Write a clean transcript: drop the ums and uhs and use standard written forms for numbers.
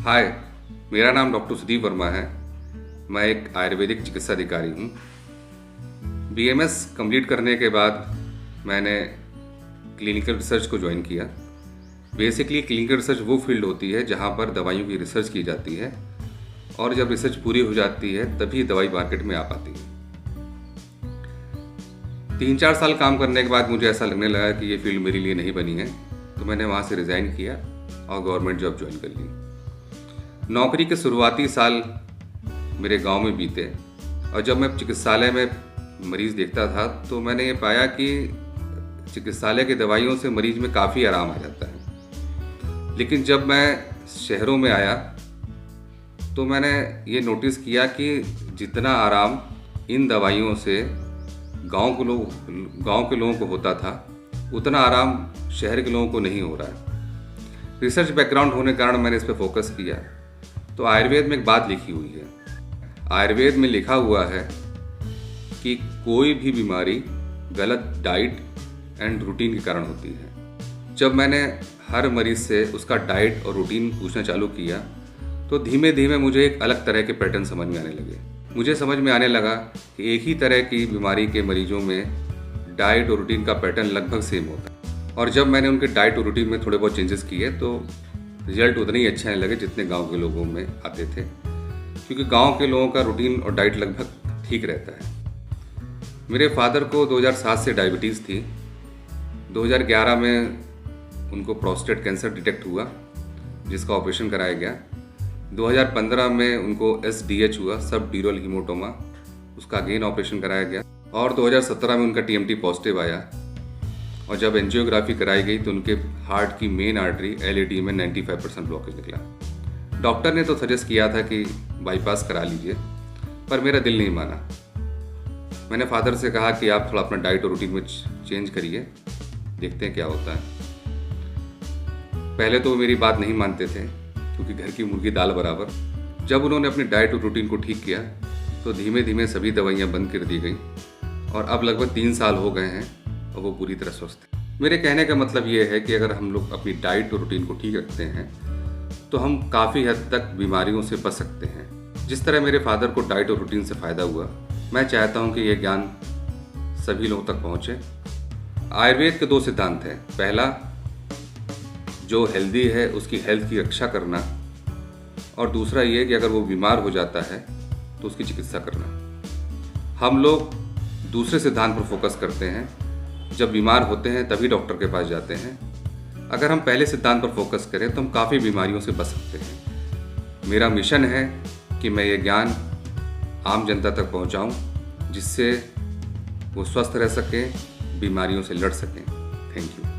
हाय, मेरा नाम डॉक्टर सुदीप वर्मा है। मैं एक आयुर्वेदिक चिकित्सा अधिकारी हूँ। बीएमएस कंप्लीट करने के बाद मैंने क्लिनिकल रिसर्च को ज्वाइन किया। बेसिकली क्लिनिकल रिसर्च वो फील्ड होती है जहाँ पर दवाइयों की रिसर्च की जाती है और जब रिसर्च पूरी हो जाती है तभी दवाई मार्केट में आ पाती है। 3-4 साल काम करने के बाद मुझे ऐसा लगने लगा कि ये फील्ड मेरे लिए नहीं बनी है, तो मैंने वहाँ से रिज़ाइन किया और गवर्नमेंट जॉब ज्वाइन कर ली। नौकरी के शुरुआती साल मेरे गांव में बीते और जब मैं चिकित्सालय में मरीज़ देखता था तो मैंने ये पाया कि चिकित्सालय की दवाइयों से मरीज में काफ़ी आराम आ जाता है। लेकिन जब मैं शहरों में आया तो मैंने ये नोटिस किया कि जितना आराम इन दवाइयों से गांव के लोगों को होता था उतना आराम शहर के लोगों को नहीं हो रहा है। रिसर्च बैकग्राउंड होने के कारण मैंने इस पर फोकस किया। तो आयुर्वेद में एक बात लिखी हुई है, आयुर्वेद में लिखा हुआ है कि कोई भी बीमारी गलत डाइट एंड रूटीन के कारण होती है। जब मैंने हर मरीज से उसका डाइट और रूटीन पूछना चालू किया तो धीमे धीमे मुझे एक अलग तरह के पैटर्न समझ में आने लगे। मुझे समझ में आने लगा कि एक ही तरह की बीमारी के मरीजों में डाइट और रूटीन का पैटर्न लगभग सेम होता है। और जब मैंने उनके डाइट और रूटीन में थोड़े बहुत चेंजेस किए तो रिजल्ट उतने ही अच्छे आने लगे जितने गांव के लोगों में आते थे, क्योंकि गांव के लोगों का रूटीन और डाइट लगभग ठीक रहता है। मेरे फादर को 2007 से डायबिटीज़ थी। 2011 में उनको प्रोस्टेट कैंसर डिटेक्ट हुआ जिसका ऑपरेशन कराया गया। 2015 में उनको SDH हुआ, सब ड्यूरल हीमोटोमा, उसका अगेन ऑपरेशन कराया गया। और 2017 में उनका TMT पॉजिटिव आया और जब एंजियोग्राफी कराई गई तो उनके हार्ट की मेन आर्टरी LAD में 95% ब्लॉकेज निकला। डॉक्टर ने तो सजेस्ट किया था कि बाईपास करा लीजिए, पर मेरा दिल नहीं माना। मैंने फादर से कहा कि आप थोड़ा अपना डाइट और रूटीन में चेंज करिए, देखते हैं क्या होता है। पहले तो वो मेरी बात नहीं मानते थे क्योंकि घर की मुर्गी दाल बराबर। जब उन्होंने अपनी डाइट और रूटीन को ठीक किया तो धीमे धीमे सभी दवाइयाँ बंद कर दी गई और अब लगभग 3 साल हो गए हैं और वो पूरी तरह स्वस्थ है। मेरे कहने का मतलब ये है कि अगर हम लोग अपनी डाइट और रूटीन को ठीक रखते हैं तो हम काफ़ी हद तक बीमारियों से बच सकते हैं। जिस तरह मेरे फादर को डाइट और रूटीन से फ़ायदा हुआ, मैं चाहता हूँ कि ये ज्ञान सभी लोगों तक पहुँचे। आयुर्वेद के 2 सिद्धांत हैं। पहला, जो हेल्दी है उसकी हेल्थ की रक्षा करना, और दूसरा ये कि अगर वो बीमार हो जाता है तो उसकी चिकित्सा करना। हम लोग दूसरे सिद्धांत पर फोकस करते हैं, जब बीमार होते हैं तभी डॉक्टर के पास जाते हैं। अगर हम पहले सिद्धांत पर फोकस करें तो हम काफ़ी बीमारियों से बच सकते हैं। मेरा मिशन है कि मैं ये ज्ञान आम जनता तक पहुंचाऊं, जिससे वो स्वस्थ रह सकें, बीमारियों से लड़ सकें। Thank you.